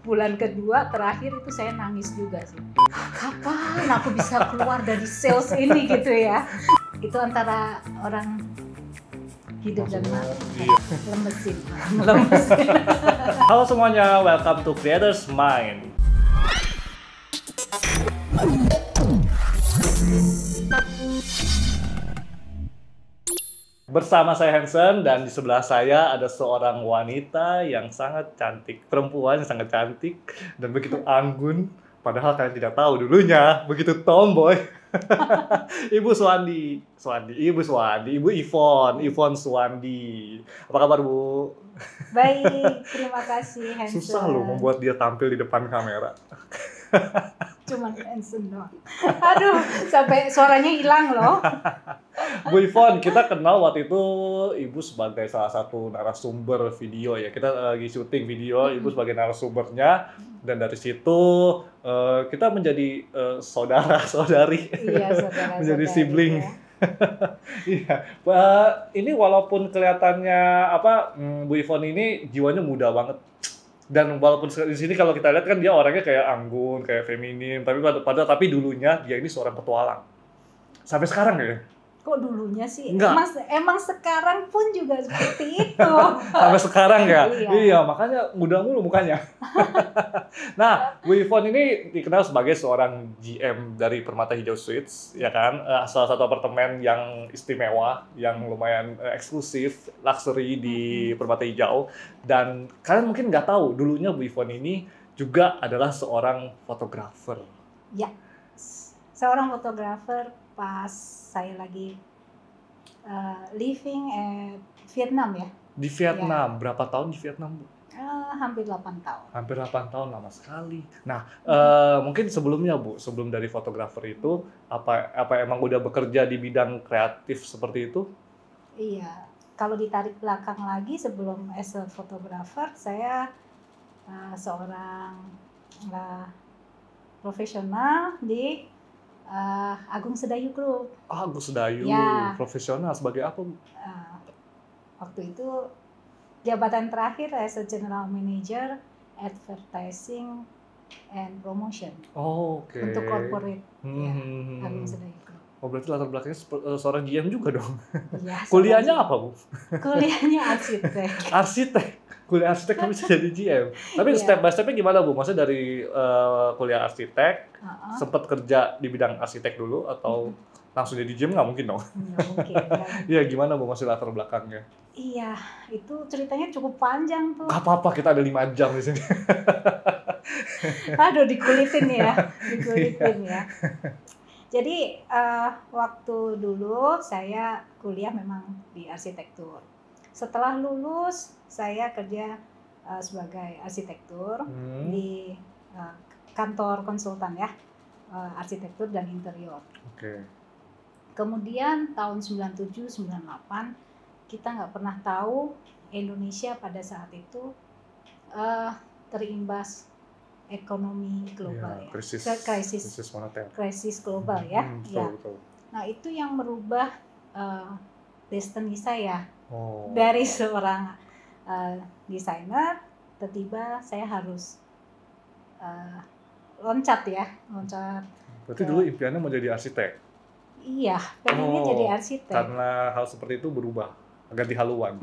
bulan kedua terakhir itu saya nangis juga sih. Kapan aku bisa keluar dari sales ini gitu ya? Itu antara orang hidup dan mati. Iya. Lemesin. Halo semuanya, welcome to Creators Mind. Bersama saya Hansen dan di sebelah saya ada seorang wanita yang sangat cantik, perempuan yang sangat cantik dan begitu anggun. Padahal kalian tidak tahu dulunya begitu tomboy. Ibu Suwandi, Ibu Ivon Suwandi. Apa kabar Bu? Baik, terima kasih Hansen. Susah loh membuat dia tampil di depan kamera. Cuman Hansen doang. Aduh, sampai suaranya hilang loh. Bu Ivon, kita kenal waktu itu Ibu sebagai salah satu narasumber video ya. Kita lagi syuting video, Ibu sebagai narasumbernya. Dan dari situ kita menjadi saudara-saudari. Iya, saudara-saudari. Menjadi sibling. Ya. Iya, ini walaupun kelihatannya Bu Ivon ini jiwanya muda banget. Dan walaupun di sini kalau kita lihat kan dia orangnya kayak anggun, kayak feminim, tapi dulunya dia ini seorang petualang. Sampai sekarang ya? Kok dulunya sih? Enggak. Emang sekarang pun juga seperti itu. Sampai sekarang ya? Iya. Iya, makanya muda mulu mukanya. Nah, Bu Ivon ini dikenal sebagai seorang GM dari Permata Hijau Suites, ya kan? Salah satu apartemen yang istimewa, yang lumayan eksklusif, luxury di Permata Hijau. Dan kalian mungkin nggak tahu, dulunya Bu Ivon ini juga adalah seorang fotografer. Ya, seorang fotografer pas saya lagi living at Vietnam ya. Di Vietnam, berapa tahun di Vietnam, Bu? Hampir 8 tahun. Hampir 8 tahun, lama sekali. Nah, mungkin sebelumnya Bu, sebelum dari fotografer itu, apa emang udah bekerja di bidang kreatif seperti itu? Iya, kalau ditarik belakang lagi sebelum as a photographer, saya seorang profesional di Agung Sedayu Group. Agung Sedayu, Ya. profesional sebagai apa, Bu? Waktu itu jabatan terakhir as a General Manager Advertising and Promotion Oh, oke. untuk corporate ya, Hmm. Agung Sedayu Group. Oh, berarti latar belakangnya seorang GM juga dong. Ya, Kuliahnya apa, Bu? Kuliahnya arsitek. Arsitek. Kuliah arsitek tapi bisa jadi GM. Tapi Iya. step by step-nya gimana, Bu? Maksudnya dari kuliah arsitek, Uh-uh. sempat kerja di bidang arsitek dulu atau langsung jadi GM? Nggak mungkin dong. Nggak mungkin kan? Iya, gimana Bu masih latar belakangnya? Iya, itu ceritanya cukup panjang tuh. Gak apa-apa, kita ada 5 jam di sini. Aduh, dikulitin ya. Jadi, waktu dulu saya kuliah memang di arsitektur. Setelah lulus, saya kerja sebagai arsitektur di kantor konsultan ya, arsitektur dan interior. Oke. Kemudian tahun 97-98 kita nggak pernah tahu Indonesia pada saat itu terimbas ekonomi global ya, krisis moneter. Krisis global ya. Betul. Nah itu yang merubah destiny saya. Oh. Dari seorang desainer, tiba-tiba saya harus loncat. Berarti dulu impiannya mau jadi arsitek? Iya, pengennya jadi arsitek. Karena hal seperti itu berubah, ganti haluan.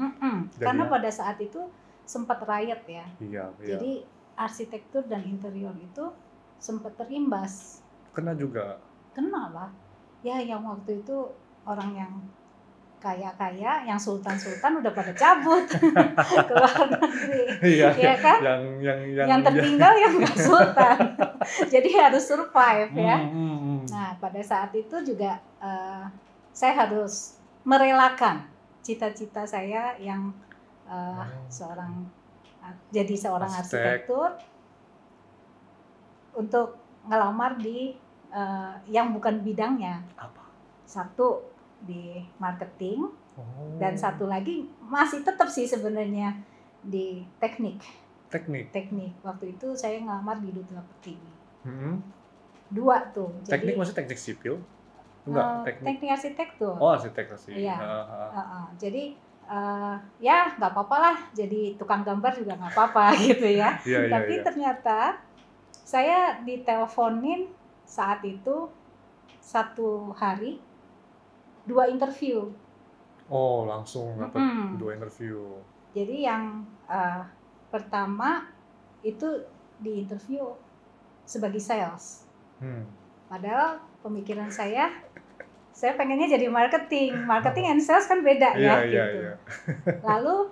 Karena pada saat itu sempat riot ya. Iya. Jadi arsitektur dan interior itu sempat terimbas. Kena juga? Kena lah. Ya yang waktu itu orang yang kaya-kaya, yang sultan-sultan udah pada cabut ke luar negeri. Iya, ya kan? Yang tertinggal yang nggak sultan. Jadi harus survive ya. Nah pada saat itu juga saya harus merelakan cita-cita saya yang jadi seorang arsitektur untuk ngelamar di yang bukan bidangnya. Apa? Satu di marketing dan satu lagi masih tetap sih sebenarnya di teknik. Waktu itu saya ngelamar di Duta Pertiwi. 2 tuh. Teknik maksudnya teknik sipil? Enggak, teknik arsitektur. Oh, arsitek sih. Iya. Jadi ya nggak apa-apa lah, jadi tukang gambar juga nggak apa-apa gitu ya. Tapi ternyata saya diteleponin saat itu 1 hari 2 interview. Oh, langsung dapat 2 interview. Jadi yang pertama itu di interview sebagai sales. Padahal pemikiran saya pengennya jadi marketing and sales kan beda gitu. Lalu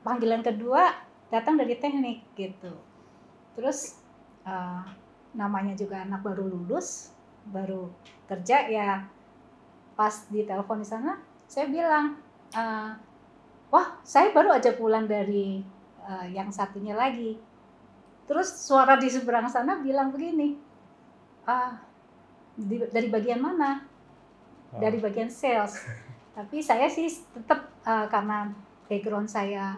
panggilan kedua datang dari teknik gitu. Terus namanya juga anak baru lulus, baru kerja ya. Pas di telepon di sana, saya bilang, wah saya baru aja pulang dari yang satunya lagi. Terus suara di seberang sana bilang begini, dari bagian mana? Dari bagian sales. Tapi saya sih tetap karena background saya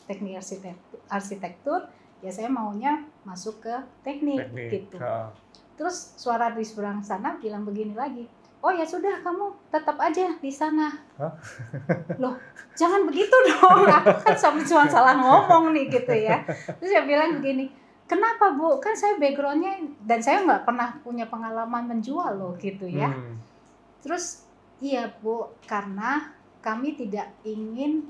teknik arsitektur, ya saya maunya masuk ke teknik. Gitu. Terus suara di seberang sana bilang begini lagi, oh ya sudah kamu tetap aja di sana. Loh, jangan begitu dong. Aku kan cuma salah ngomong nih gitu ya. Terus saya bilang begini, kenapa Bu? Kan saya backgroundnya dan saya nggak pernah punya pengalaman menjual loh gitu ya. Terus iya Bu, karena kami tidak ingin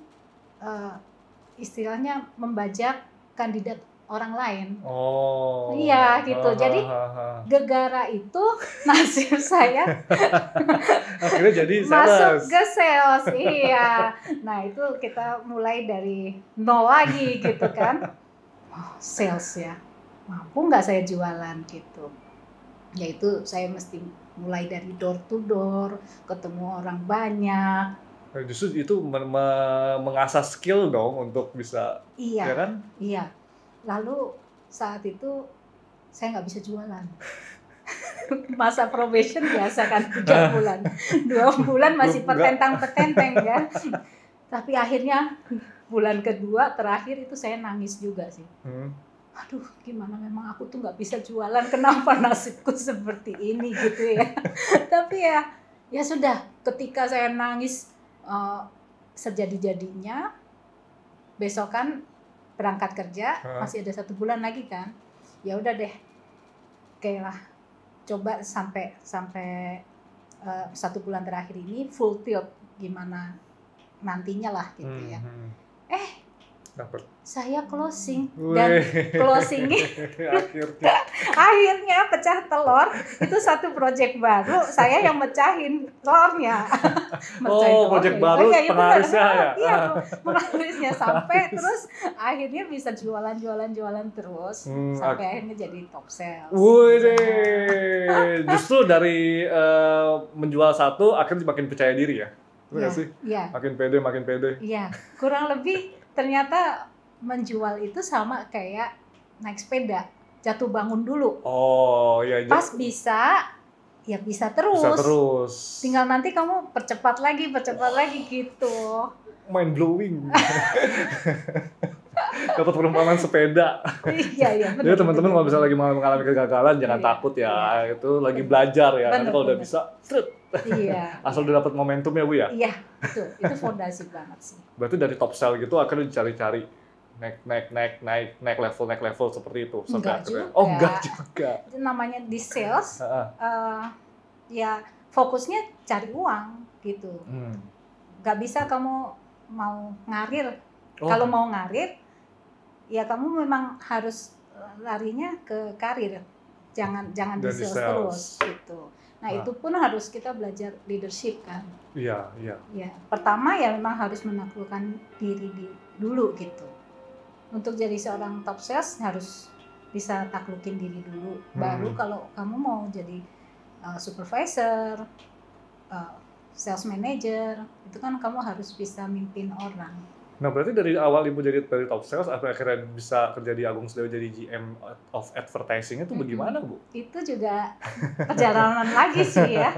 istilahnya membajak kandidat orang lain. Oh. Iya gitu. Jadi gegara itu nasib saya akhirnya jadi masuk ke sales. Iya. Nah itu kita mulai dari nol lagi gitu kan. Oh, sales ya. Mampu nggak saya jualan gitu. Yaitu saya mesti mulai dari door to door, ketemu orang banyak. Justru itu mengasah skill dong untuk bisa, ya kan? Iya. Lalu saat itu saya nggak bisa jualan. Masa probation biasa kan 3 bulan, 2 bulan masih petentang-petenteng ya. Tapi akhirnya bulan kedua terakhir itu saya nangis juga sih. Aduh, gimana memang aku tuh nggak bisa jualan, kenapa nasibku seperti ini gitu ya. Tapi ya sudah, ketika saya nangis sejadi-jadinya, besokan berangkat kerja, masih ada 1 bulan lagi kan. Ya udah deh, kayaklah coba sampai 1 bulan terakhir ini full tilt gimana nantinya lah gitu ya. Dapet. Saya closing dan closingnya akhirnya pecah telur. Itu 1 project baru, saya yang mecahin telurnya. Project baru penglarisnya ya? Iya, penglarisnya sampai terus akhirnya bisa jualan terus sampai akhirnya jadi top sales. Justru dari menjual 1 akhirnya makin percaya diri ya? Benar sih? Iya. Makin pede. Iya, kurang lebih ternyata menjual itu sama kayak naik sepeda, jatuh bangun dulu. Oh, iya. Pas bisa, ya bisa terus. Tinggal nanti kamu percepat lagi gitu. Mind blowing. Dapat perumpamaan sepeda. Iya. Jadi teman-teman kalau bisa lagi mengalami kegagalan jangan takut ya. Itu lagi belajar ya. Nanti kalau udah bisa, iya. Asal udah dapat momentum ya Bu ya. Iya, itu fondasi banget sih. Berarti dari top sell gitu akhirnya dicari-cari naik level seperti itu. Enggak juga. Oh, enggak juga. Namanya di sales, ya fokusnya cari uang gitu. Nggak bisa kamu mau ngarir. Kalau mau ngarir, ya kamu memang harus larinya ke karir. Jangan di sales terus gitu. Nah, itu pun harus kita belajar leadership kan. Iya. Ya, pertama ya memang harus menaklukkan diri dulu gitu. Untuk jadi seorang top sales harus bisa taklukin diri dulu. Baru kalau kamu mau jadi supervisor, sales manager, itu kan kamu harus bisa mimpin orang. Nah, berarti dari awal Ibu jadi dari top sales, akhirnya bisa kerja di Agung Sedayo jadi GM of Advertising itu bagaimana, Bu? Itu juga perjalanan lagi sih ya.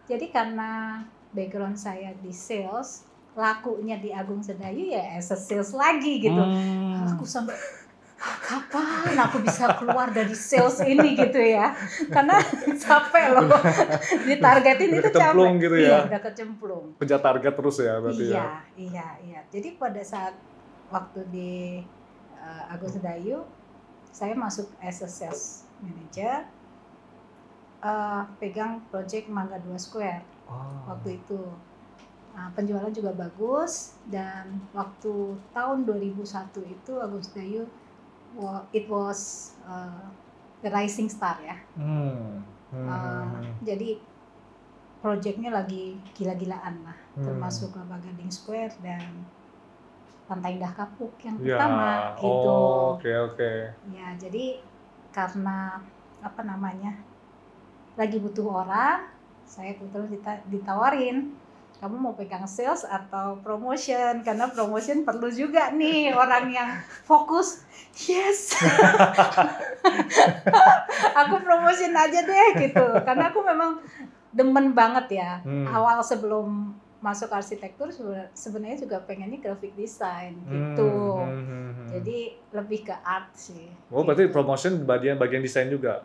Jadi karena background saya di sales, lakunya di Agung Sedayo ya as a sales lagi gitu. Aku sampai kapan aku bisa keluar dari sales ini gitu ya, karena capek loh, ditargetin itu capek. Gitu ya? Iya, udah kecemplung. Kejar target terus ya berarti iya, ya? Iya. Jadi pada saat waktu di Agus Dayu, saya masuk as a sales manager, pegang project Mangga 2 Square waktu itu. Nah, penjualan juga bagus, dan waktu tahun 2001 itu Agus Dayu, it was the rising star ya. Jadi projectnya lagi gila-gilaan lah, termasuk Kelapa Gading Square dan Pantai Indah Kapuk yang pertama gitu. Oke. Ya, jadi karena lagi butuh orang, saya kebetulan ditawarin, kamu mau pegang sales atau promotion, karena promotion perlu juga nih orang yang fokus. Yes. Aku promotion aja deh gitu, karena aku memang demen banget ya. Awal sebelum masuk arsitektur sebenarnya juga pengennya graphic design gitu. Jadi lebih ke art sih. Berarti promotion bagian desain juga?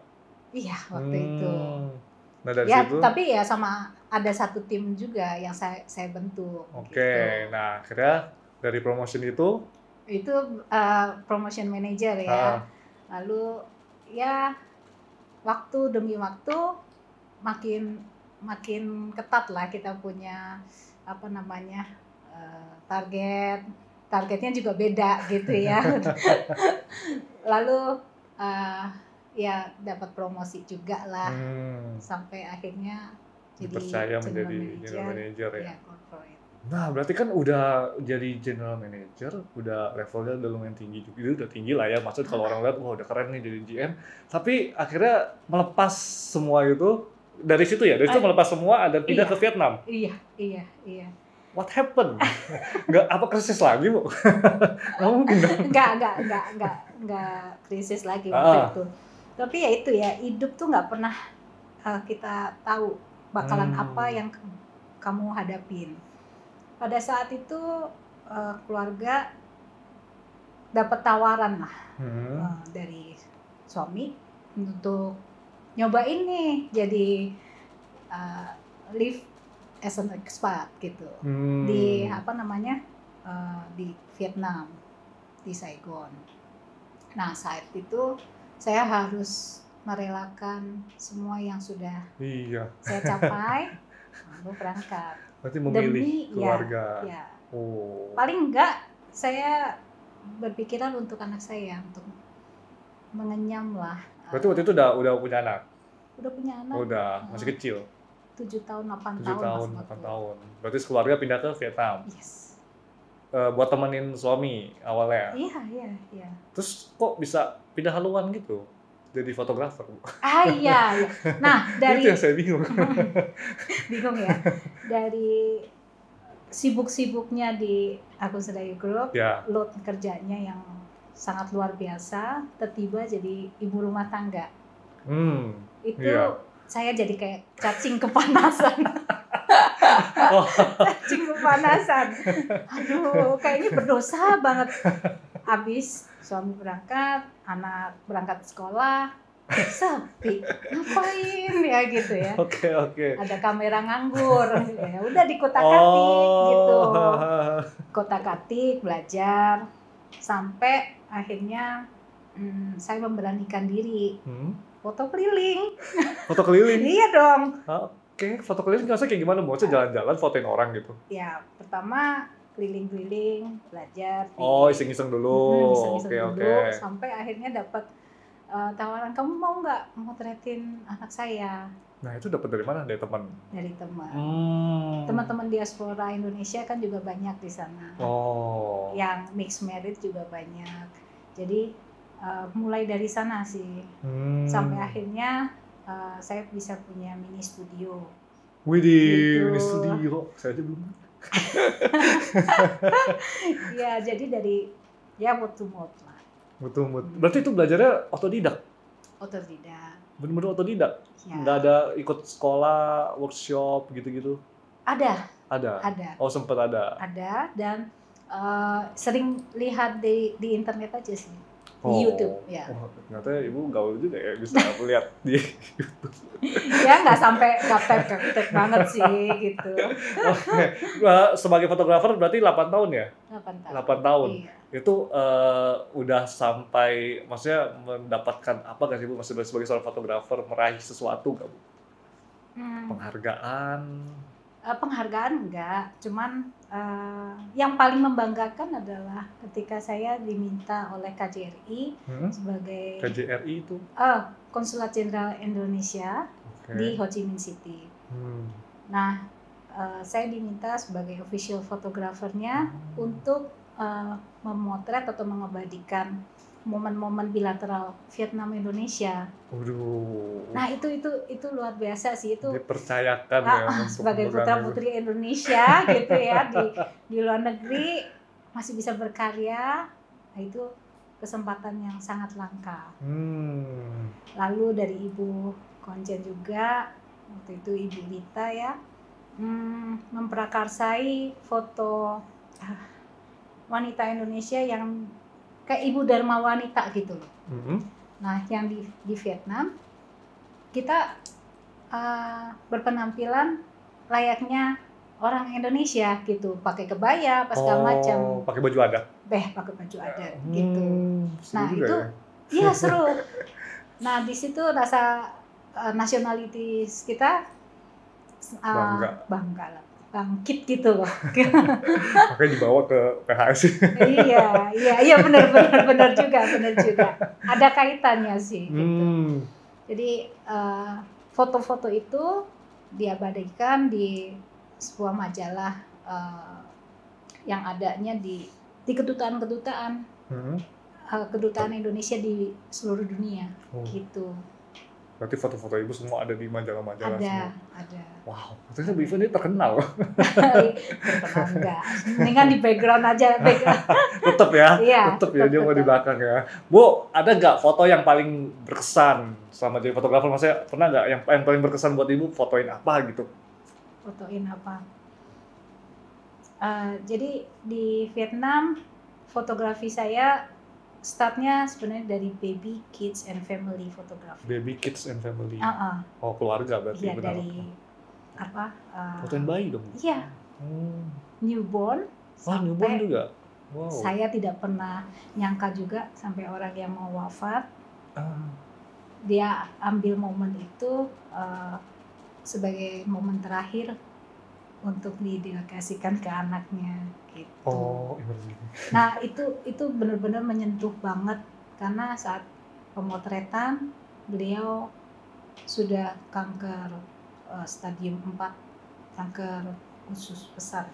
Iya, waktu itu. Nah, dari ya, situ? Tapi ya sama ada satu tim juga yang saya bentuk. Oke. Gitu. Nah, akhirnya dari promotion itu promotion manager ya. Lalu ya waktu demi waktu makin ketat lah kita punya targetnya juga beda gitu ya. Lalu ya dapat promosi juga lah, sampai akhirnya jadi dipercaya menjadi general manager ya. Corporate. Nah, berarti kan udah jadi general manager, udah levelnya udah lumayan tinggi juga, itu udah tinggi lah ya. Maksud kalau orang lihat, wah udah keren nih jadi GM. Tapi akhirnya melepas semua itu dari situ ya, dari situ melepas semua dan pindah ke Vietnam. Iya. What happened? Apa krisis lagi, Bu? Nggak mungkin dong. Nggak krisis lagi waktu itu. Tapi ya itu ya, hidup tuh nggak pernah kita tahu bakalan apa yang kamu hadapin. Pada saat itu keluarga dapat tawaran lah dari suami untuk nyobain nih jadi live as an expat gitu di di Vietnam, di Saigon. Nah, saat itu saya harus merelakan semua yang sudah saya capai, lalu berangkat. Berarti memilih keluarga. Ya. Paling enggak saya berpikiran untuk anak saya, untuk mengenyam lah. Berarti waktu itu udah punya anak? Udah punya anak. Udah, masih kecil? 7 tahun, 8 tahun. Berarti keluarga pindah ke Vietnam? Yes. Buat temenin suami awalnya? Iya. Terus kok bisa pindah haluan gitu? Jadi fotografer? Iya. Nah, dari itu yang saya bingung. Bingung ya? Dari sibuk-sibuknya di Agus Dayu Group, load kerjanya yang sangat luar biasa, tiba-tiba jadi ibu rumah tangga. Saya jadi kayak cacing kepanasan. Cacing kepanasan. Aduh, kayaknya berdosa banget. Abis suami berangkat, anak berangkat sekolah, sepi, ngapain ya gitu ya. Oke. Ada kamera nganggur, ya udah dikotak-katik gitu. Kotak-katik, belajar, sampai akhirnya saya memberanikan diri. Foto keliling. Foto keliling? Iya dong. Oke, foto keliling maksudnya kayak gimana? Maksudnya jalan-jalan fotoin orang gitu? Ya, pertama keliling-keliling, belajar. Iseng-iseng dulu. Oke. Sampai akhirnya dapat tawaran, kamu mau nggak motretin anak saya? Nah, itu dapat dari mana? Dari teman? Dari teman. Teman-teman diaspora Indonesia kan juga banyak di sana. Yang mixed marriage juga banyak. Jadi mulai dari sana sih. Sampai akhirnya saya bisa punya mini studio. Widih, mini studio. Saya aja belum. Ya, jadi dari word to mouth lah. Word to mouth. Berarti itu belajarnya otodidak? Otodidak. Bener-bener otodidak? Ya. Nggak ada ikut sekolah, workshop gitu-gitu? Ada. Sempat ada? Ada, dan sering lihat di internet aja sih. di YouTube ya. Oh, ternyata ibu gaul juga ya, bisa lihat di YouTube. Ya nggak sampai gaptek banget sih gitu. Oke. Sebagai fotografer berarti 8 tahun ya? 8 tahun. 8 tahun. Iya. Itu udah sampai, maksudnya mendapatkan apa nggak sih Bu, masih sebagai seorang fotografer, meraih sesuatu nggak Bu? Penghargaan? Penghargaan enggak, cuman yang paling membanggakan adalah ketika saya diminta oleh KJRI sebagai KJRI itu? Konsulat Jenderal Indonesia di Ho Chi Minh City. Nah, saya diminta sebagai official fotografernya untuk memotret atau mengabadikan momen-momen bilateral Vietnam-Indonesia. Nah itu luar biasa sih, itu dipercayakan ya sebagai putra-putri Indonesia gitu ya di luar negeri masih bisa berkarya. Nah, itu kesempatan yang sangat langka. Lalu dari Ibu Konjen juga waktu itu Ibu Lita ya memprakarsai foto wanita Indonesia yang kayak Ibu Dharma Wanita gitu loh. Nah, yang di Vietnam kita berpenampilan layaknya orang Indonesia gitu, pakai kebaya, apa segala macam. Pakai baju adat. Pakai baju adat gitu. Nah, itu iya seru. Nah, di situ rasa nasionalitas kita bangga lah. Bangkit gitu loh. Makanya dibawa ke PHS. Iya benar juga. Ada kaitannya sih gitu. Jadi foto-foto itu diabadikan di sebuah majalah yang adanya di kedutaan-kedutaan kedutaan Indonesia di seluruh dunia gitu. Berarti foto-foto ibu semua ada di majalah-majalah semua? Ada. Wow, ternyata Bu Iva ini terkenal. Terkenal enggak. Mendingan di background aja. Tetep ya, dia mau di belakang ya. Bu, ada nggak foto yang paling berkesan selama jadi fotografer? Maksudnya pernah nggak yang paling berkesan buat ibu fotoin apa gitu? Fotoin apa? Jadi di Vietnam fotografi saya startnya sebenarnya dari baby, kids, and family fotografi. Baby, kids, and family. Oh, keluarga berarti. Iya, dari apa? Fotoin bayi dong. Iya. Newborn. Newborn juga. Wow. Saya tidak pernah nyangka juga sampai orang yang mau wafat. Dia ambil momen itu sebagai momen terakhir untuk didedikasikan ke anaknya gitu. Nah itu benar-benar menyentuh banget karena saat pemotretan beliau sudah kanker stadium 4, kanker usus besar.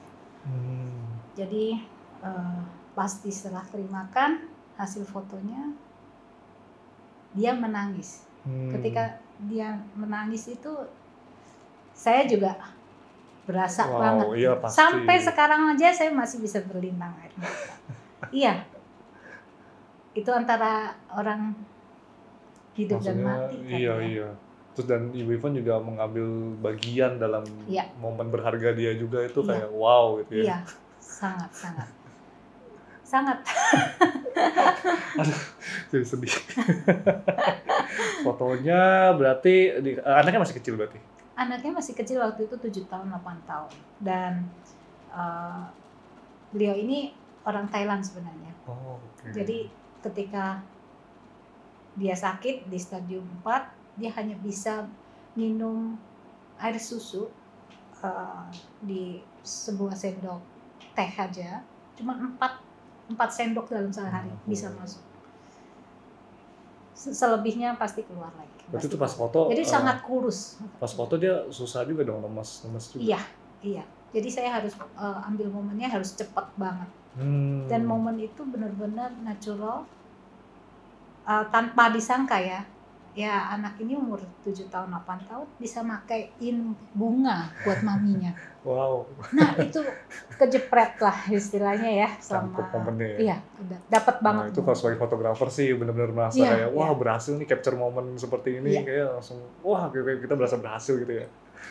Jadi pasti setelah terimakan hasil fotonya dia menangis. Ketika dia menangis itu saya juga berasa banget. Iya, pasti. Sampai sekarang aja saya masih bisa berlinang air mata. Iya. Itu antara orang hidup dan mati kan. Iya. Terus dan Ibu Ivan juga mengambil bagian dalam momen berharga dia juga itu kayak wow gitu ya. Iya, sangat. Aduh, jadi sedih. Fotonya berarti anaknya masih kecil berarti? Anaknya masih kecil waktu itu 7 tahun, 8 tahun. Dan beliau ini orang Thailand sebenarnya. Jadi ketika dia sakit di stadium 4, dia hanya bisa minum air susu di sebuah sendok teh aja. Cuma 4 sendok dalam sehari bisa masuk. Selebihnya pasti keluar lagi. Berarti itu pas foto. Jadi sangat kurus. Pas foto dia susah juga dong, lemes juga. Iya. Jadi saya harus ambil momennya harus cepat banget. Dan momen itu benar-benar natural, tanpa disangka ya. Ya anak ini umur 7 tahun, 8 tahun bisa makaiin bunga buat maminya. Wow. Nah itu kejepret lah istilahnya ya. Sama momennya ya. Iya, dapat banget. Itu kalau sebagai fotografer sih benar-benar merasa kayak wah berhasil nih capture momen seperti ini, kayak langsung wah kita berasa berhasil gitu ya.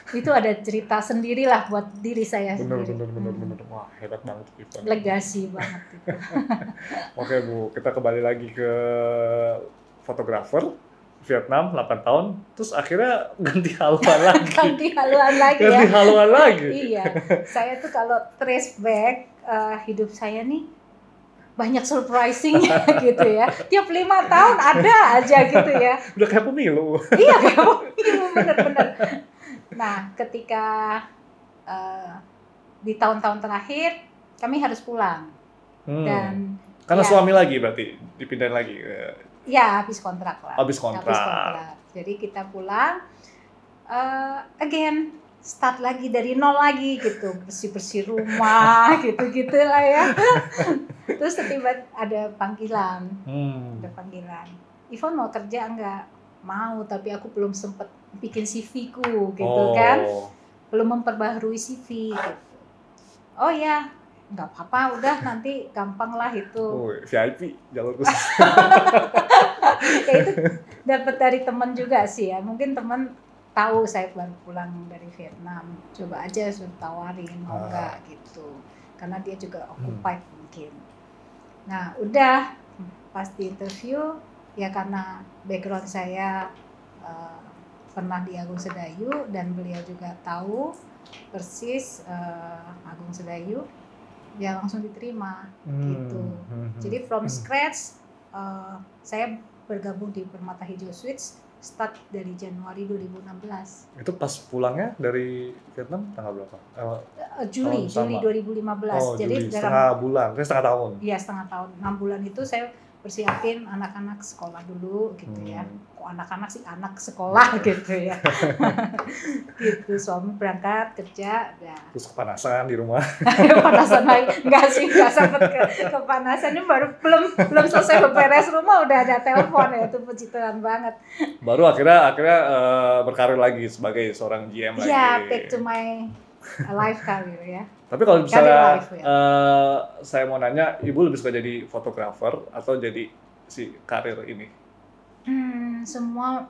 Itu ada cerita sendirilah buat diri saya Bener. sendiri. Wah, hebat banget Ivan. Legasi banget itu. Oke Bu, kita kembali lagi ke fotografer Vietnam 8 tahun, terus akhirnya ganti haluan lagi. Ganti haluan lagi ya. Ganti haluan lagi. Iya, saya tuh kalau trace back hidup saya nih banyak surprising-nya gitu ya. Tiap 5 tahun ada aja gitu ya. Udah kayak pemilu. Iya, kayak pemilu bener-bener. Nah, ketika di tahun-tahun terakhir kami harus pulang dan karena ya, suami lagi berarti dipindahin lagi. Ya, habis kontrak lah. Habis kontrak. Jadi kita pulang, again start lagi dari nol lagi gitu, bersih-bersih rumah gitu-gitu lah ya. Terus tiba ada panggilan, Ivon mau kerja enggak? Mau, tapi aku belum sempet bikin CV ku gitu kan, belum memperbaharui CV gitu. Oh ya, nggak apa-apa, udah nanti gampang lah itu. VIP jalur khusus. Ya itu dapat dari teman juga sih ya, mungkin teman tahu saya baru pulang dari Vietnam, coba aja suruh tawarin mau nggak gitu, karena dia juga occupied mungkin. Nah udah pas di interview ya, karena background saya pernah di Agung Sedayu dan beliau juga tahu persis Agung Sedayu, ya langsung diterima gitu. Jadi from scratch saya bergabung di Permata Hijau Suites start dari Januari 2016. Itu pas pulangnya dari Vietnam tanggal berapa? Juli 2015. Jadi Juli, setengah bulan, setengah tahun. Iya, setengah tahun. 6 bulan itu saya persiapin anak-anak sekolah dulu gitu ya. Kok anak-anak sih, anak sekolah gitu ya. Gitu, suami berangkat kerja, ya. Terus kepanasan di rumah. Kepanasan lagi. Enggak sih, enggak sempat kepanasan. Ini belum selesai beberes rumah udah ada telepon ya, itu puji Tuhan banget. Baru akhirnya berkarir lagi sebagai seorang GM lagi. Iya, back to my life career ya. Tapi kalau misalnya saya mau nanya, Ibu lebih suka jadi fotografer atau jadi si karir ini? Semua.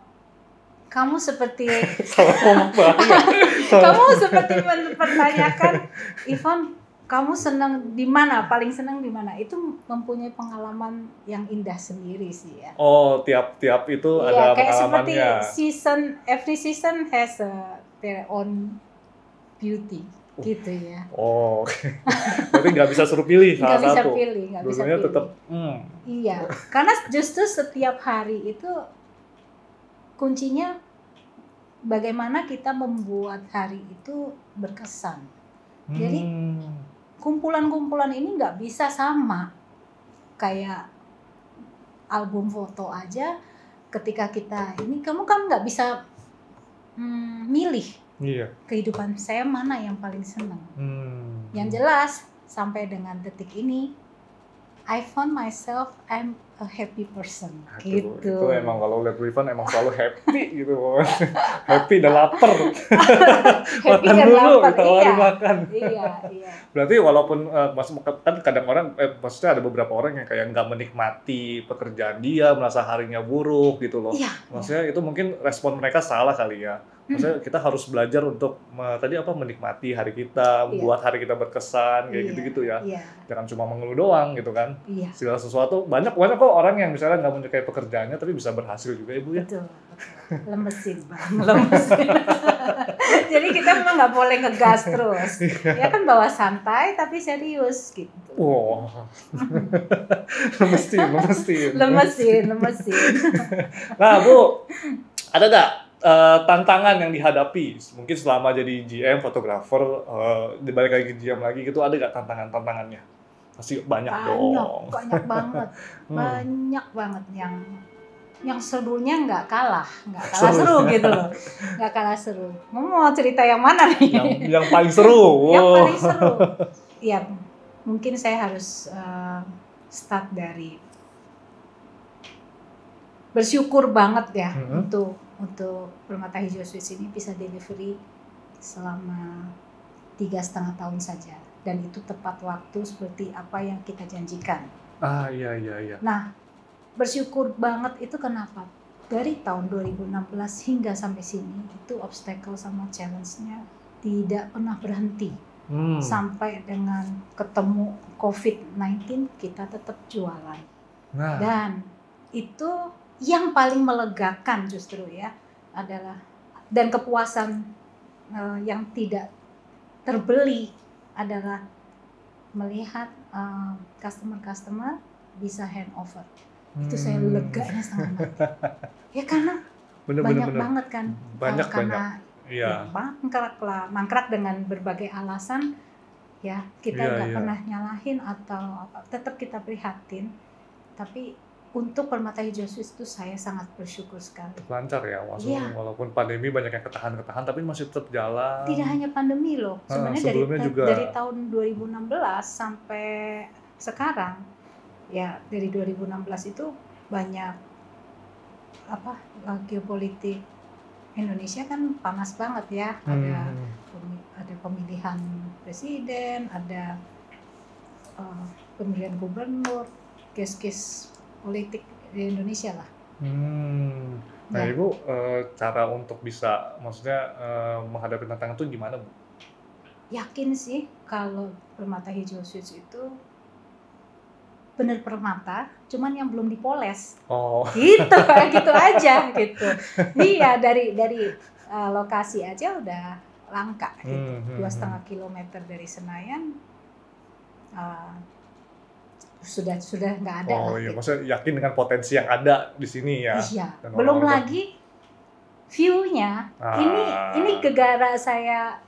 Kamu seperti kamu seperti mempertanyakan, Ivon, kamu senang di mana? Paling senang di mana? Itu mempunyai pengalaman yang indah sendiri sih ya. Oh, tiap itu ada kayak pengalamannya. Seperti every season has their own beauty. Gitu ya. Oh, berarti nggak bisa suruh pilih salah satu. Nggak bisa pilih. Tetap. Iya, karena justru setiap hari itu kuncinya bagaimana kita membuat hari itu berkesan. Jadi kumpulan-kumpulan ini nggak bisa sama kayak album foto aja. Ketika kita ini, kamu kan nggak bisa milih. Iya. Kehidupan saya mana yang paling senang. Yang jelas sampai dengan detik ini, I found myself I'm a happy person. Gitu. Itu emang kalau lihat Ivan emang selalu happy gitu. Happy dan lapar. Happy makan dan dulu, lapar. ditawarin makan. Iya. Berarti walaupun kan kadang orang, maksudnya ada beberapa orang yang kayak nggak menikmati pekerjaan dia, merasa harinya buruk gitu loh. Iya, maksudnya itu mungkin respon mereka salah kali ya. Maksudnya kita harus belajar untuk menikmati hari kita, buat hari kita berkesan kayak gitu-gitu ya. Jangan cuma mengeluh doang gitu kan. Segala sesuatu banyak kok orang yang misalnya nggak menyukai pekerjaannya tapi bisa berhasil juga Ibu ya. Betul. Lemesin Bang, lemesin. Jadi kita memang nggak boleh ngegas terus. Ya kan bawa santai tapi serius gitu. Wow. lemesin. Nah Bu, ada nggak tantangan yang dihadapi mungkin selama jadi GM fotografer, dibalik lagi GM lagi gitu, ada nggak tantangannya? Pasti banyak dong. Banyak banget yang serunya nggak kalah seru gitu loh, nggak kalah seru. Mau cerita yang mana nih? Yang paling seru. Yang paling seru. Ya mungkin saya harus start dari bersyukur banget ya untuk Permata Hijau Suites ini bisa delivery selama 3,5 tahun saja, dan itu tepat waktu seperti apa yang kita janjikan. Iya. Nah, bersyukur banget itu kenapa? dari tahun 2016 hingga sampai sini itu obstacle sama challenge-nya tidak pernah berhenti. Sampai dengan ketemu COVID-19 kita tetap jualan. Dan itu yang paling melegakan justru ya adalah, dan kepuasan yang tidak terbeli adalah melihat customer bisa handover. Itu saya leganya setengah mati. Ya karena banyak banget kan. Karena ya, mangkrak dengan berbagai alasan ya, kita nggak pernah nyalahin atau apa, tetap kita prihatin. Tapi untuk Permata Hijau Sweets itu saya sangat bersyukur sekali. Lancar ya, walaupun pandemi banyak yang ketahan tapi masih tetap jalan. Tidak hanya pandemi loh, sebenarnya dari tahun 2016 sampai sekarang ya, dari 2016 itu banyak geopolitik Indonesia kan panas banget ya, ada pemilihan presiden, ada pemilihan gubernur, kes-kes politik di Indonesia lah. Nah Ibu, cara untuk bisa maksudnya menghadapi tantangan itu gimana Bu? Yakin sih kalau Permata Hijau Sweets itu bener permata, cuman yang belum dipoles. Gitu aja gitu. Iya, dari lokasi aja udah langka gitu. 2,5 kilometer dari Senayan sudah nggak ada. Iya, maksudnya yakin dengan potensi yang ada di sini ya. Iya. Belum lagi view-nya. Ini gegara saya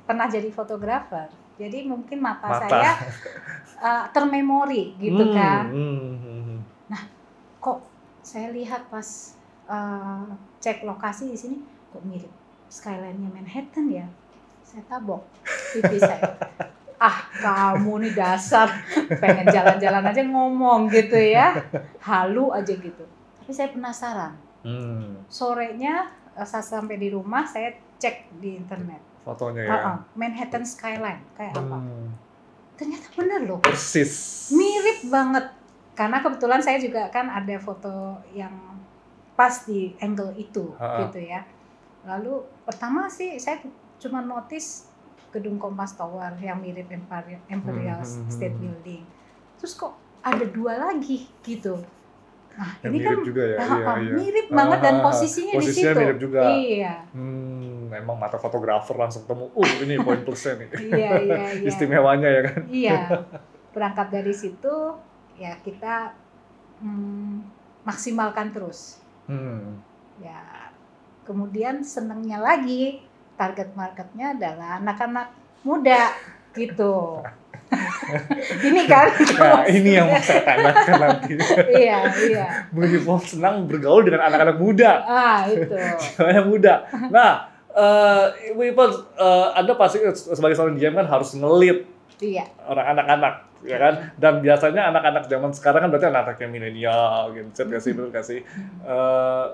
pernah jadi fotografer. Jadi mungkin mata saya termemori gitu kan. Nah, kok saya lihat pas cek lokasi di sini kok mirip skyline-nya Manhattan ya. Saya tabok pipi saya. Kamu nih dasar pengen jalan-jalan aja ngomong gitu ya. Halu aja gitu. Tapi saya penasaran. Sorenya saya sampai di rumah saya cek di internet. Fotonya ya. Manhattan skyline kayak apa? Ternyata bener loh. Persis. Mirip banget. Karena kebetulan saya juga kan ada foto yang pas di angle itu gitu ya. Lalu pertama sih saya cuma notice gedung Kompas Tower yang mirip Imperial State Building. Terus kok ada 2 lagi gitu. Nah, ini kan juga ya. Mirip banget dan posisinya di situ. Mirip juga. Iya. Memang mata fotografer langsung temu. Ini poin plusnya nih. Iya. Istimewanya ya kan. Iya. Berangkat dari situ ya kita maksimalkan terus. Ya. Kemudian senangnya lagi target marketnya adalah anak-anak muda gitu. Ini kan. Nah, ini yang mau saya tanyakan nanti. Iya. Bu Yvonne senang bergaul dengan anak-anak muda. Itu. Anak muda. Nah, Ibu Yvonne, Anda pasti sebagai seorang GM kan harus ngelit orang anak-anak, ya kan? Dan biasanya anak-anak zaman sekarang kan berarti anak-anak yang milenial, gitu kasih.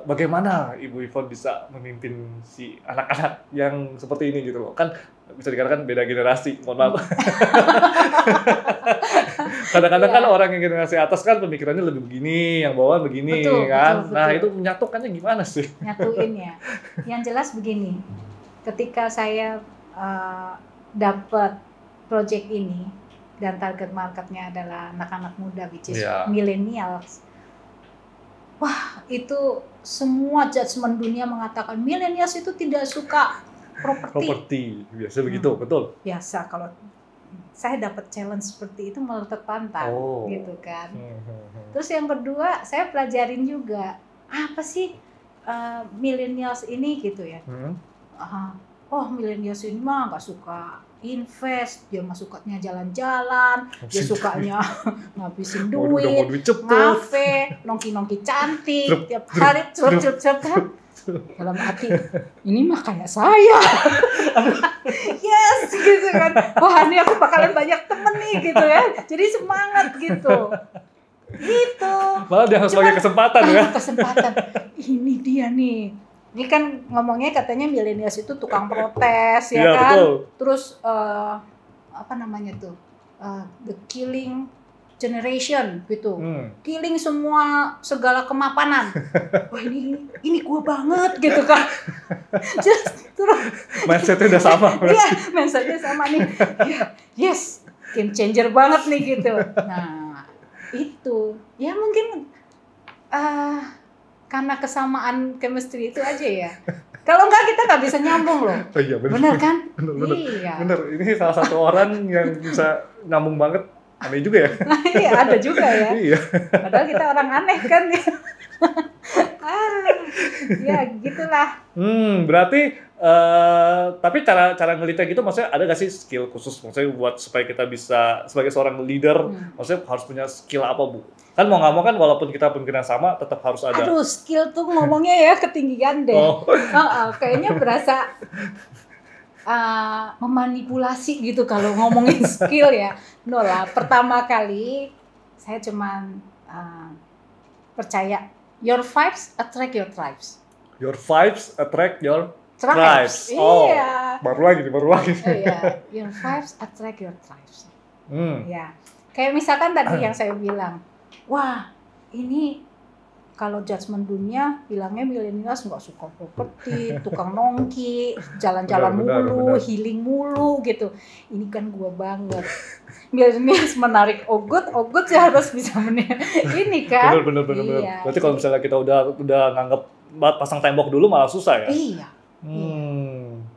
Bagaimana Ibu Yvonne bisa memimpin si anak-anak yang seperti ini gitu loh? Kan bisa dikatakan beda generasi, mohon maaf. Kadang-kadang kan orang yang generasi atas kan pemikirannya lebih begini, yang bawah begini, kan? Betul. Nah itu menyatukannya gimana sih? Nyatuinnya, yang jelas begini, ketika saya dapat project ini dan target marketnya adalah anak-anak muda, which is millennials. Wah, itu semua judgement dunia mengatakan millennials itu tidak suka properti. Biasa begitu, betul. Biasa, kalau saya dapat challenge seperti itu malah tertantang, gitu kan. Terus yang kedua, saya pelajarin juga apa sih millennials ini gitu ya. Millennials ini mah nggak suka invest, dia mah sukanya jalan-jalan, dia sukanya ngabisin duit, ngafe, nongki-nongki cantik, tiap hari celup-celup. Dalam hati, ini mah kayak saya. Yes, gitu kan. Wah, ini aku bakalan banyak temen nih, gitu ya. Jadi semangat gitu. Gitu. Malah dia harus pakai kesempatan ya. Kesempatan. Ini dia nih. Ini kan ngomongnya katanya millennials itu tukang protes, ya kan? Betul. Terus, apa namanya tuh? The killing generation gitu, killing semua segala kemapanan. Wah ini gue banget gitu kan. Terus mindsetnya udah sama. Iya, mindsetnya sama nih. Yes, game changer banget nih gitu. Nah itu ya mungkin karena kesamaan chemistry itu aja ya. Kalau enggak kita nggak bisa nyambung loh. Oh, iya, bener kan? Bener. Iya. Bener. Ini salah satu orang yang bisa nyambung banget. Aneh juga ya. Iya, ada juga ya. Iya. Padahal kita orang aneh kan. Ya gitulah. Berarti tapi cara ngelitnya gitu maksudnya ada nggak sih skill khusus maksudnya buat supaya kita bisa sebagai seorang leader maksudnya harus punya skill apa Bu? Kan mau nggak mau kan walaupun kita pemikiran sama tetap harus ada. Aduh skill tuh ngomongnya ya ketinggian deh. Kayaknya berasa memanipulasi gitu kalau ngomongin skill ya. No lah, pertama kali saya cuman percaya your vibes attract your tribes. Your vibes attract your tribes. Iya. Baru lagi. Iya, your vibes attract your tribes. Ya, kayak misalkan tadi yang saya bilang, wah ini kalau judgement dunia bilangnya milenials nggak suka properti, tukang nongki, jalan-jalan mulu, healing mulu gitu. Ini kan gua banget. Milenials menarik ogut ya harus bisa ini kan. Bener. Iya, berarti kalau misalnya kita udah nganggep pasang tembok dulu malah susah ya? Iya.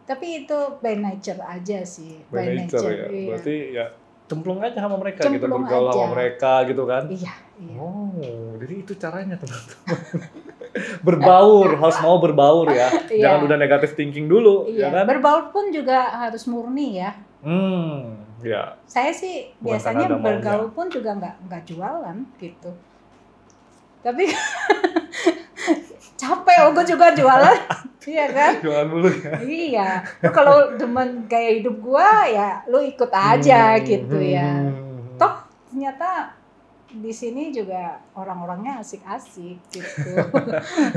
Tapi itu by nature aja sih. By nature ya. Iya. Berarti ya cemplung aja sama mereka gitu, bergaul sama mereka gitu kan. Iya. Oh, jadi itu caranya teman-teman. Berbaur, harus mau berbaur ya. Jangan udah negative thinking dulu, ya kan? Berbaur pun juga harus murni ya. Ya. Saya sih biasanya bergaul pun juga nggak jualan gitu. Tapi capek, gue juga jualan. Iya kan? Jualan dulu ya. Iya. Lu kalau demen gaya hidup gua ya lu ikut aja gitu ya. Toh ternyata di sini juga orang-orangnya asik-asik gitu.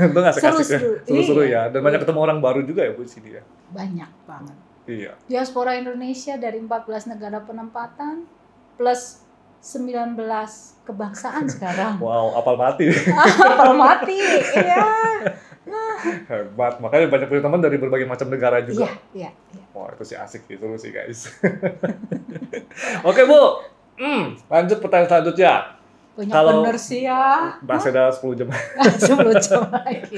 Itu asik-asik ya. Seru-seru ya. Dan banyak ketemu orang baru juga ya Bu di sini ya. Banyak banget. Iya. Diaspora Indonesia dari 14 negara penempatan plus 19 kebangsaan sekarang. Wow, apal mati. Apal mati, iya. Hebat, makanya banyak punya teman dari berbagai macam negara juga. Iya. Wah, itu sih asik gitu sih guys. Oke Bu, lanjut pertanyaan selanjutnya. Banyak bener sih ya. Masih ada 10 jam. 10 jam lagi.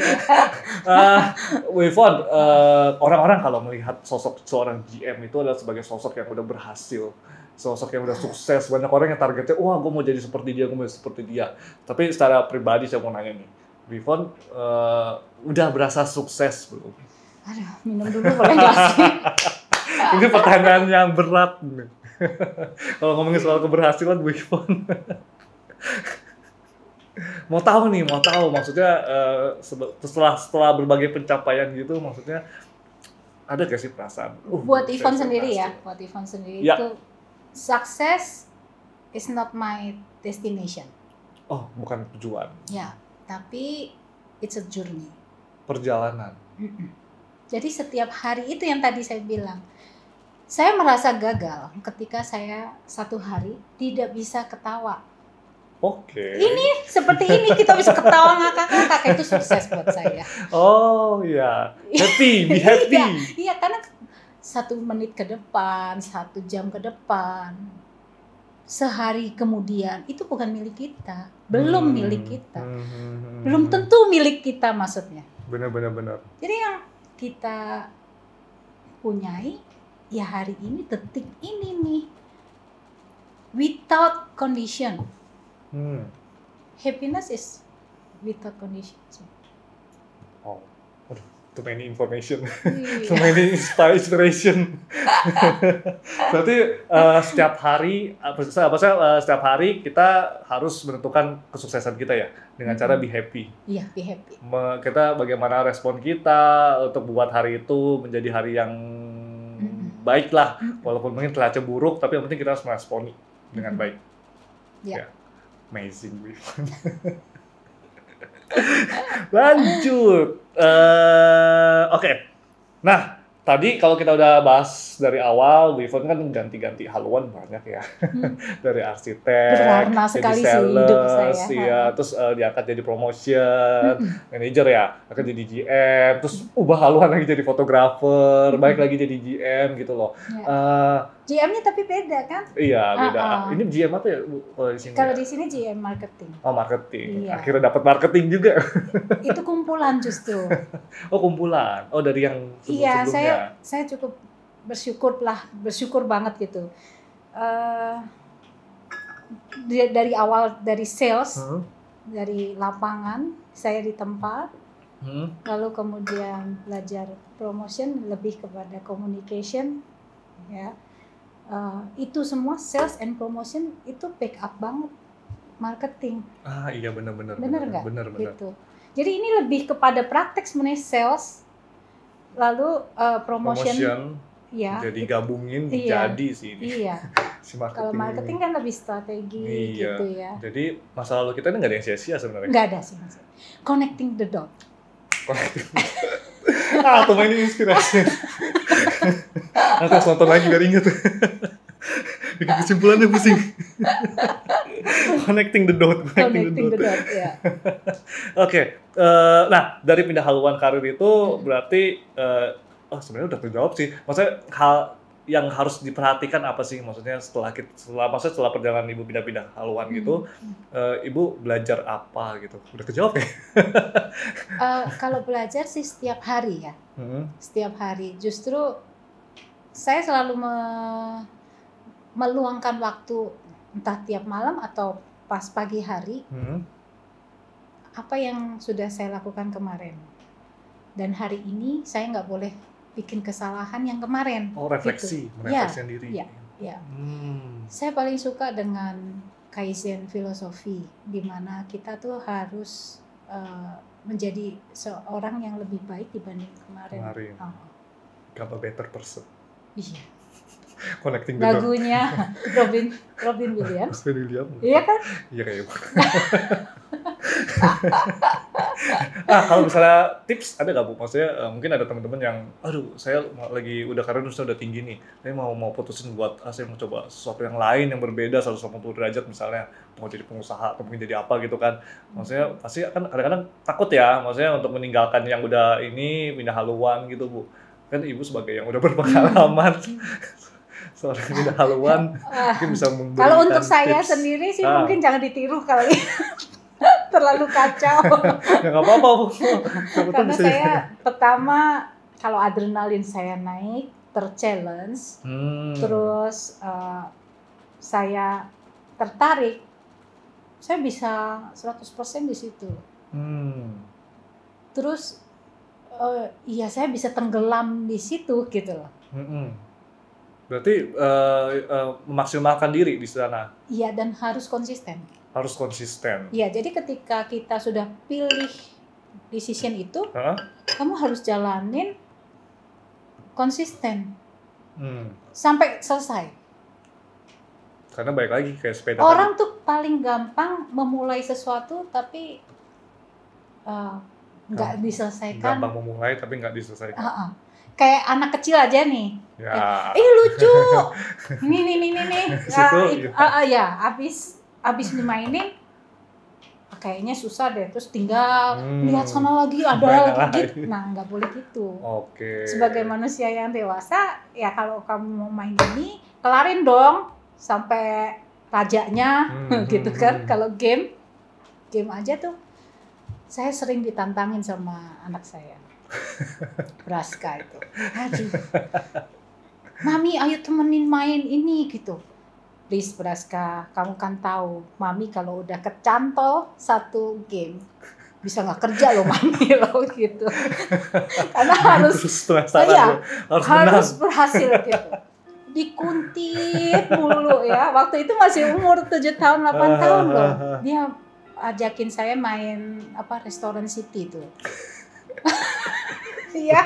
Wifon, orang-orang kalau melihat sosok seorang GM itu adalah sebagai sosok yang udah berhasil. Sosok yang udah sukses, banyak orang yang targetnya, wah gue mau jadi seperti dia, gue mau jadi seperti dia. Tapi secara pribadi saya mau nanya nih, Wifon udah berasa sukses belum? Aduh, minum dulu boleh nggak sih? Ini pertanyaan yang berat nih. Kalau ngomongin soal keberhasilan, Wifon. mau tahu maksudnya setelah berbagai pencapaian gitu, maksudnya ada gak sih perasaan? Buat Ivon sendiri ya, itu success is not my destination. Oh, bukan tujuan. Ya, tapi it's a journey. Perjalanan. Jadi setiap hari itu yang tadi saya bilang, saya merasa gagal ketika saya satu hari tidak bisa ketawa. Oke. Ini seperti ini kita bisa ketawa ngakak-ngakak, itu sukses buat saya. Oh iya, be happy. Iya, karena 1 menit ke depan, 1 jam ke depan, sehari kemudian itu bukan milik kita, belum milik kita, belum tentu milik kita maksudnya. Benar. Jadi yang kita punyai ya hari ini, detik ini nih, without condition. Happiness is without condition. Oh, too many information, too many inspiration. Berarti setiap hari kita harus menentukan kesuksesan kita ya dengan cara be happy. Iya, be happy. Kita bagaimana respon kita untuk membuat hari itu menjadi hari yang baik lah, walaupun mungkin terlalu buruk, tapi yang penting kita harus meresponi dengan baik. Ya. Amazing, Wifon. Lanjut. Oke. Nah, tadi kalau kita udah bahas dari awal, Wifon kan ganti-ganti haluan banyak ya. Dari arsitek, Berwarna jadi sekali sih hidup sales, saya. ya, terus diangkat jadi promotion, manager ya, akan jadi GM, terus ubah haluan lagi jadi fotografer, balik lagi jadi GM gitu loh. Ya. GM-nya tapi beda kan? Iya, beda. Ini GM apa ya Bu, kalau di sini? Kalau ya? di sini GM marketing. Oh, marketing. Iya. Akhirnya dapat marketing juga. Itu kumpulan justru. Oh, kumpulan. Oh, dari yang sebelum-sebelumnya. Iya, saya cukup bersyukur banget gitu. Dari awal, dari sales, dari lapangan, saya di tempat, lalu kemudian belajar promotion, lebih kepada communication, ya. Itu semua sales and promotion itu backup banget marketing. Ah iya benar. Bener nggak? Benar. Gitu. Jadi ini lebih kepada praktek sebenarnya sales, lalu promotion. Ya. Jadi gabungin jadi sih ini. Iya. Si marketing. Kalau marketing kan lebih strategi gitu ya. Jadi masa lalu kita ini nggak ada yang sia-sia sebenarnya. Nggak ada sih maksudnya. Connecting the dot. Tuh ini inspirasi. Nanti harus nonton lagi biar inget. Bikin kesimpulannya pusing. Connecting the dot ya. Oke. Nah dari pindah haluan karir itu berarti sebenarnya udah terjawab sih. Maksudnya hal yang harus diperhatikan apa sih? Maksudnya setelah perjalanan Ibu pindah-pindah haluan gitu, Ibu belajar apa gitu? Udah kejawab ya? Kalau belajar sih setiap hari ya. Setiap hari. Justru saya selalu meluangkan waktu entah tiap malam atau pas pagi hari. Apa yang sudah saya lakukan kemarin. Dan hari ini saya nggak boleh bikin kesalahan yang kemarin. Oh, refleksi, gitu. Merefleksikan diri. Ya. Saya paling suka dengan Kaizen filosofi, di mana kita tuh harus menjadi seorang yang lebih baik dibanding kemarin. Become a better person. Iya. Connecting the dot. Lagunya Robin Williams. Iya kan? Iya kayak kalau misalnya tips ada nggak Bu? Maksudnya mungkin ada teman-teman yang, aduh saya lagi udah karir udah tinggi nih, saya mau putusin buat saya mau coba sesuatu yang lain yang berbeda 180 derajat misalnya, mau jadi pengusaha atau mungkin jadi apa gitu kan. Maksudnya pasti kan kadang-kadang takut ya, maksudnya untuk meninggalkan yang udah ini pindah haluan gitu Bu. Kan Ibu sebagai yang udah berpengalaman. Seorang pindah haluan mungkin bisa memberikan kalau untuk saya tips. Sendiri sih mungkin jangan ditiru kali. Terlalu kacau. Ya nggak apa-apa Bu. Karena saya pertama kalau adrenalin saya naik, terchallenge, terus saya tertarik, saya bisa 100% di situ. Terus saya bisa tenggelam di situ gitu loh. Berarti memaksimalkan diri di sana. Iya, dan harus konsisten. Harus konsisten. Iya, jadi ketika kita sudah pilih decision itu, kamu harus jalanin konsisten sampai selesai. Karena balik lagi kayak sepeda. Orang tuh paling gampang memulai sesuatu tapi nggak diselesaikan. Gampang memulai tapi nggak diselesaikan. Kayak anak kecil aja nih. Ya. Lucu. Nih. Abis dimainin kayaknya susah deh, terus tinggal lihat sana lagi ada lagi. Nah, nggak boleh gitu. Oke. Sebagai manusia yang dewasa, ya kalau kamu mau main ini, kelarin dong sampai rajanya gitu kan. Kalau game aja tuh saya sering ditantangin sama anak saya. Braska itu. Aduh. Mami, ayo temenin main ini gitu. Please Braska, kamu kan tahu, Mami kalau udah kecantol satu game bisa nggak kerja loh Mami loh gitu. Karena harus berhasil gitu. Dikuntit mulu ya. Waktu itu masih umur 7 tahun 8 tahun loh. Dia ajakin saya main restoran City tuh. Iya,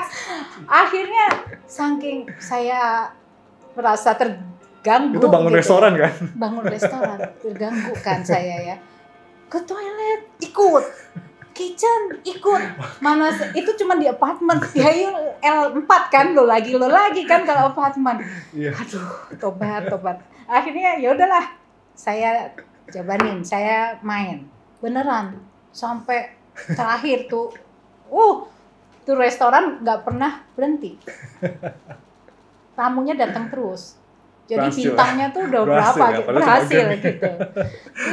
akhirnya saking saya merasa terganggu. Itu bangun gitu. Restoran kan? Bangun restoran, terganggu kan saya ya. Ke toilet, ikut. kitchen ikut. Mana itu cuma di apartemen. Ya L4 kan lo lagi kan kalau apartemen. Aduh, tobat. Akhirnya ya udahlah. Saya jabanin, saya main. Beneran sampai terakhir tuh. Tuh restoran nggak pernah berhenti. Tamunya datang terus. Jadi bintangnya tuh udah berapa gitu, berhasil gitu.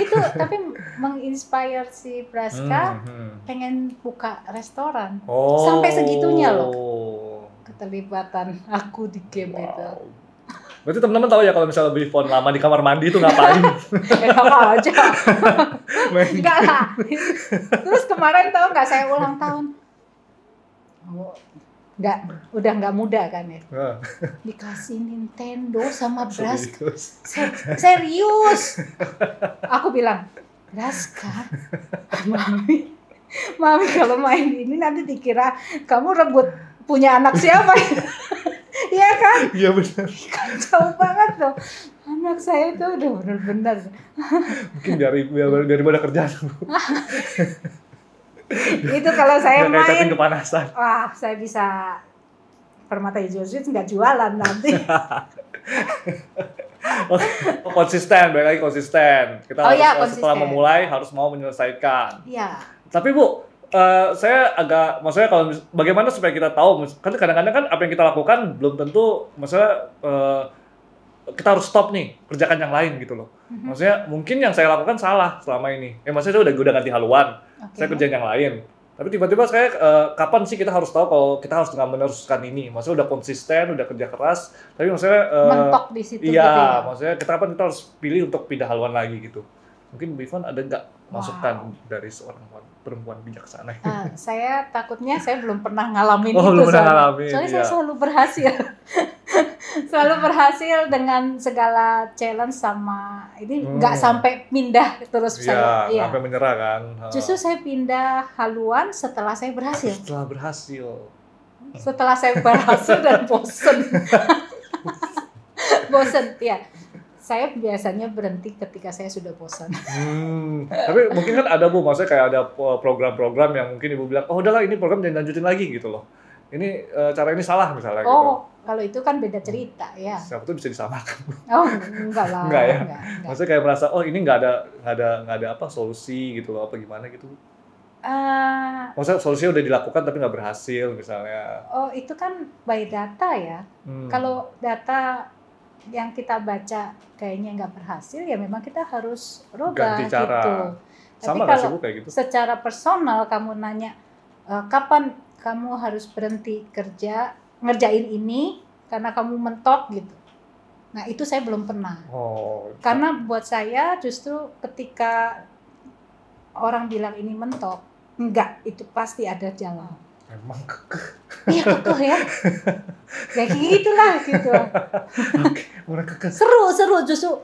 Itu tapi menginspire si Braska pengen buka restoran. Sampai segitunya loh. Keterlibatan aku di game itu. Berarti teman-teman tahu ya kalau misalnya Bifon lama di kamar mandi itu ngapain? Apa aja. Enggak lah. Terus kemarin tahu nggak saya ulang tahun. Udah nggak muda kan ya. Dikasih Nintendo sama Braska. Serius. Aku bilang, Braska, Mami kalau main ini nanti dikira kamu rebut punya anak siapa ya? Iya kan? Iya benar. Kacau banget loh. Anak saya itu udah benar-benar. Mungkin daripada kerjaan. Itu kalau saya main kepanasan. Wah, saya bisa Permata Hijau Suites nggak jualan nanti. Konsisten, balik lagi konsisten. Kita harus konsisten. Setelah memulai harus mau menyelesaikan. Iya. Tapi Bu, saya agak, maksudnya kalau bagaimana supaya kita tahu, kan kadang-kadang kan apa yang kita lakukan belum tentu, maksudnya kita harus stop nih, kerjakan yang lain gitu loh. Maksudnya mungkin yang saya lakukan salah selama ini. Maksudnya saya udah ganti haluan, saya kerjain yang lain. Tapi tiba-tiba saya, kapan sih kita harus tahu kalau kita harus meneruskan ini? Maksudnya udah konsisten, udah kerja keras, tapi maksudnya mentok di situ. Iya, gitu ya? maksudnya kapan kita harus pilih untuk pindah haluan lagi gitu. Mungkin Bifon ada nggak masukan dari seorang perempuan bijaksana? Saya takutnya saya belum pernah ngalamin itu. Soalnya saya selalu berhasil. Selalu berhasil dengan segala challenge sama ini nggak sampai pindah terus saya. Iya, sampai menyerah kan. Justru saya pindah haluan setelah saya berhasil. Setelah saya berhasil dan bosen. Bosen, ya. Saya biasanya berhenti ketika saya sudah bosan. Tapi mungkin kan ada Bu, maksudnya kayak ada program-program yang mungkin Ibu bilang, udahlah ini program jangan lanjutin lagi gitu loh. Ini cara ini salah misalnya gitu. Kalau itu kan beda cerita ya. Siapa tuh bisa disamakan. Enggak lah. Enggak ya. Enggak. Maksudnya kayak merasa ini nggak ada apa solusi gitu loh, apa gimana gitu. Maksudnya solusinya udah dilakukan tapi nggak berhasil misalnya. Itu kan by data ya. Kalau data yang kita baca kayaknya nggak berhasil, ya memang kita harus rubah ganti cara. Gitu. Sama tapi kalau kayak gitu? Secara personal kamu nanya kapan kamu harus berhenti kerja ngerjain ini karena kamu mentok gitu. Nah itu saya belum pernah. Karena buat saya justru ketika orang bilang ini mentok, enggak, itu pasti ada jalan. Emang kekeh. Iya kekeh ya. Kayak gitulah gitu. Orang kekeh. Seru justru.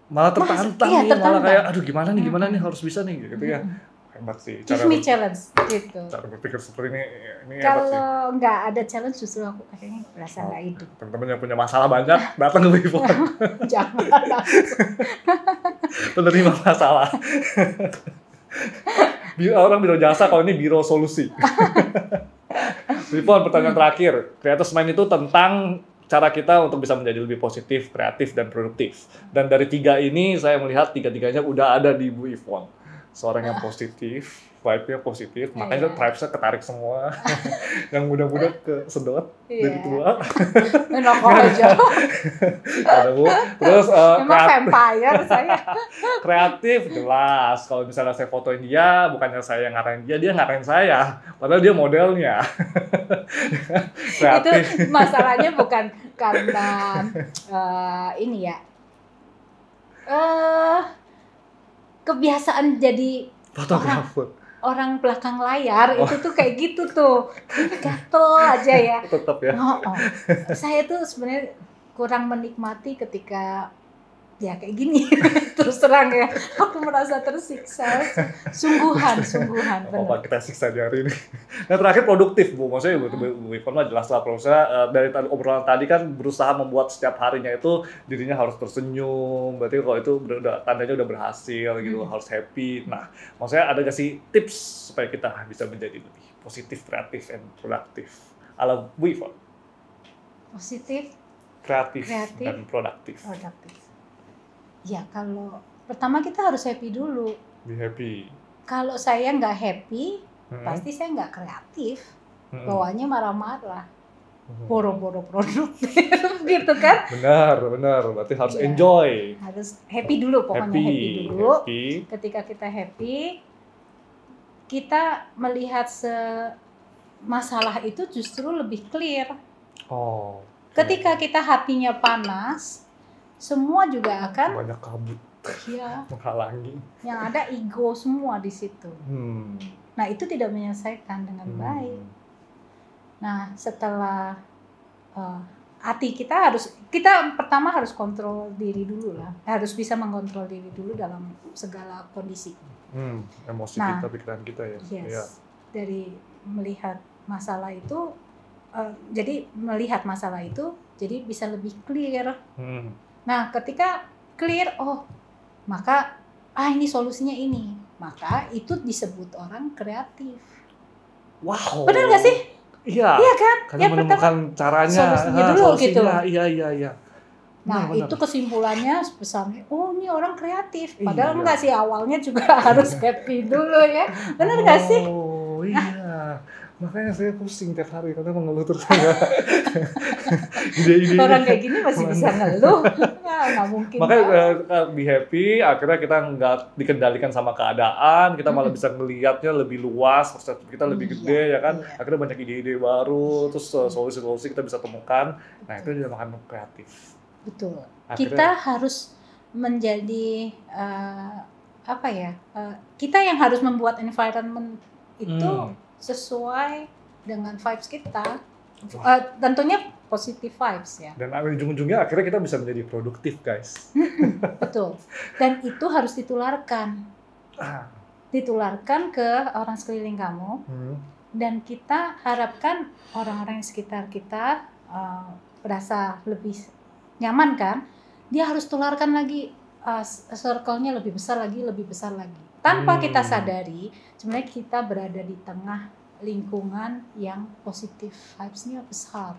Malah tertantang nih, malah kayak aduh gimana nih harus bisa nih gitu ya. Hebat sih. Give me challenge gitu. Cara berpikir seperti ini hebat sih. Kalau nggak ada challenge justru aku kayaknya berasa nggak hidup. Teman-teman yang punya masalah banyak datang ke Bifon. Jangan. Penerima masalah. Orang biro jasa, kalau ini biro solusi. Bifon, pertanyaan terakhir. Creators Mind itu tentang cara kita untuk bisa menjadi lebih positif, kreatif, dan produktif. Dan dari 3 ini, saya melihat 3-tiganya udah ada di Bu Ivon. Seorang yang positif, vibe-nya positif, makanya tribes-nya ketarik semua. Yang muda-muda kesedot dari tua. Enak aja. Ada Bu. Terus emang vampire saya. Kreatif jelas. Kalau misalnya saya fotoin dia, bukannya saya ngarahin dia ngarahin saya. Padahal dia modelnya. Itu masalahnya bukan karena ini ya. Kebiasaan jadi fotografer. Orang belakang layar itu tuh kayak gitu tuh. Gatel aja ya. Tetap ya. Saya tuh sebenarnya kurang menikmati ketika Ya kayak gini, terus terang ya, aku merasa tersiksa, sungguhan, Apa benar. kita siksa di hari ini. Nah terakhir produktif Bu, maksudnya Bu Ivon mah jelas lah kalau saya dari obrolan tadi kan berusaha membuat setiap harinya itu dirinya harus tersenyum, berarti kalau itu udah tandanya udah berhasil gitu, harus happy. Nah maksudnya ada gak sih tips supaya kita bisa menjadi lebih positif, kreatif, and produktif ala Bu Ivon? Positif, Kreatif Kreatif. dan produktif. produktif. Ya kalau pertama kita harus happy dulu. Be happy. Kalau saya nggak happy, Hmm. pasti saya nggak kreatif. Hmm. Bawaannya marah-marah, Hmm. boro-boro produktif, gitu kan? Benar. Berarti harus Iya. enjoy. Harus happy dulu, pokoknya happy dulu. Happy. Ketika kita happy, kita melihat masalah itu justru lebih clear. Oh. Ketika kita hatinya panas, semua juga akan Banyak kabut ya, menghalangi. yang ada ego semua di situ. Hmm. Nah, itu tidak menyelesaikan dengan baik. Nah, setelah hati kita pertama harus kontrol diri dulu lah. Harus bisa mengontrol diri dulu dalam segala kondisi. Emosi Nah, kita, pikiran kita ya. Yes. Iya. Dari melihat masalah itu, jadi melihat masalah itu, jadi bisa lebih clear. Nah, ketika clear, maka ini solusinya ini. Maka itu disebut orang kreatif. Wow. Benar nggak sih? Iya. Iya kan? Karena menemukan caranya. Solusinya dulu gitu. Iya. Nah, Benar. itu kesimpulannya besarnya, ini orang kreatif. Padahal Iya. enggak sih, awalnya juga harus happy dulu ya. Benar nggak sih? Oh iya. Makanya saya pusing tiap hari karena mengeluh terus. Ide-ide. Orang kayak gini masih bisa ngeluh. Ya, nggak mungkin. Makanya banget. be happy, akhirnya kita nggak dikendalikan sama keadaan, kita malah bisa ngelihatnya lebih luas, perspektif kita lebih gede ya kan. Iya. Akhirnya banyak ide-ide baru, terus solusi-solusi kita bisa temukan. Nah itu dinamakan kreatif. Betul. Akhirnya- Kita harus menjadi kita yang harus membuat environment itu sesuai dengan vibes kita. Tentunya positive vibes ya. Dan ujung-ujungnya akhirnya kita bisa menjadi produktif guys. Betul. Dan itu harus ditularkan. Ditularkan ke orang sekeliling kamu. Dan kita harapkan orang-orang yang sekitar kita berasa lebih nyaman kan. Dia harus tularkan lagi, circle-nya lebih besar lagi. Tanpa kita sadari, sebenarnya kita berada di tengah lingkungan yang positif vibes-nya besar.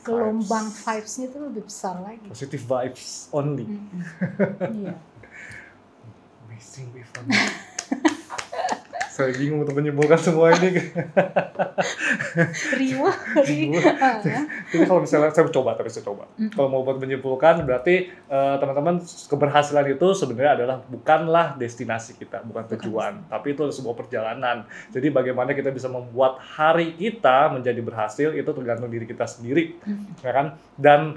Gelombang vibes-nya itu lebih besar lagi. Positive vibes only. Iya. Amazing Ivon. Saya bingung untuk menyimpulkan semua ini. Riwah. Jadi kalau misalnya saya coba. Kalau mau buat menyimpulkan berarti teman-teman keberhasilan itu sebenarnya adalah bukanlah destinasi kita, bukan tujuan, tapi itu sebuah perjalanan. Jadi bagaimana kita bisa membuat hari kita menjadi berhasil itu tergantung diri kita sendiri, ya kan? Dan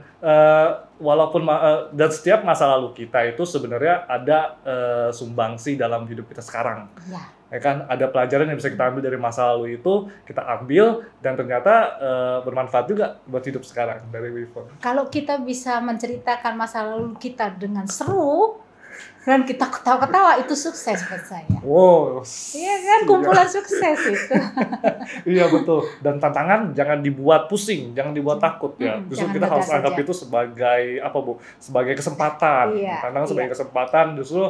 walaupun dan setiap masa lalu kita itu sebenarnya ada sumbangsi dalam hidup kita sekarang. Ya kan, ada pelajaran yang bisa kita ambil dari masa lalu itu, kita ambil dan ternyata bermanfaat juga buat hidup sekarang dari Ivon. Kalau kita bisa menceritakan masa lalu kita dengan seru dan kita ketawa-ketawa, itu sukses buat saya. Wow. Iya kan, kumpulan sukses itu. Iya betul. Dan tantangan jangan dibuat pusing, jangan dibuat takut ya. Justru kita harus anggap itu sebagai sebagai kesempatan. Iya, Tantangan sebagai kesempatan. Justru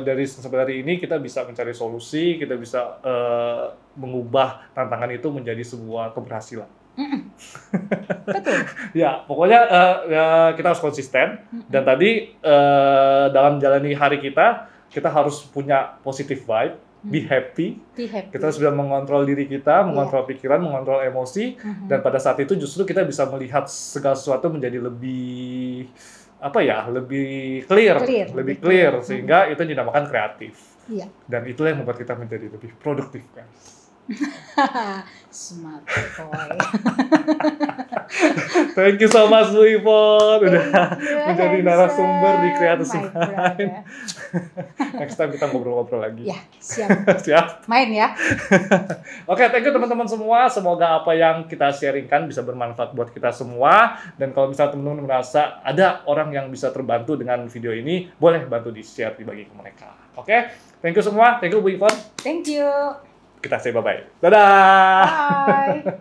dari ini kita bisa mencari solusi, kita bisa mengubah tantangan itu menjadi sebuah keberhasilan. Betul. Ya, pokoknya kita harus konsisten. Dan tadi dalam menjalani hari kita harus punya positive vibe, be happy. Kita harus bisa mengontrol diri kita, mengontrol pikiran, mengontrol emosi. Dan pada saat itu justru kita bisa melihat segala sesuatu menjadi lebih lebih clear sehingga itu dinamakan kreatif. Iya. Dan itulah yang membuat kita menjadi lebih produktif, guys. Smart boy. Thank you so much Bu Ivon udah menjadi narasumber di Kreatus Mind. Next time kita ngobrol-ngobrol lagi. Ya, siap. Siap. Main ya. Oke, thank you teman-teman semua. Semoga apa yang kita sharingkan bisa bermanfaat buat kita semua. Dan kalau misalnya teman-teman merasa ada orang yang bisa terbantu dengan video ini, boleh bantu di-share, dibagi ke mereka. Oke, thank you semua. Thank you Bu Ivon. Thank you. Kita say bye-bye. Dadah! Bye!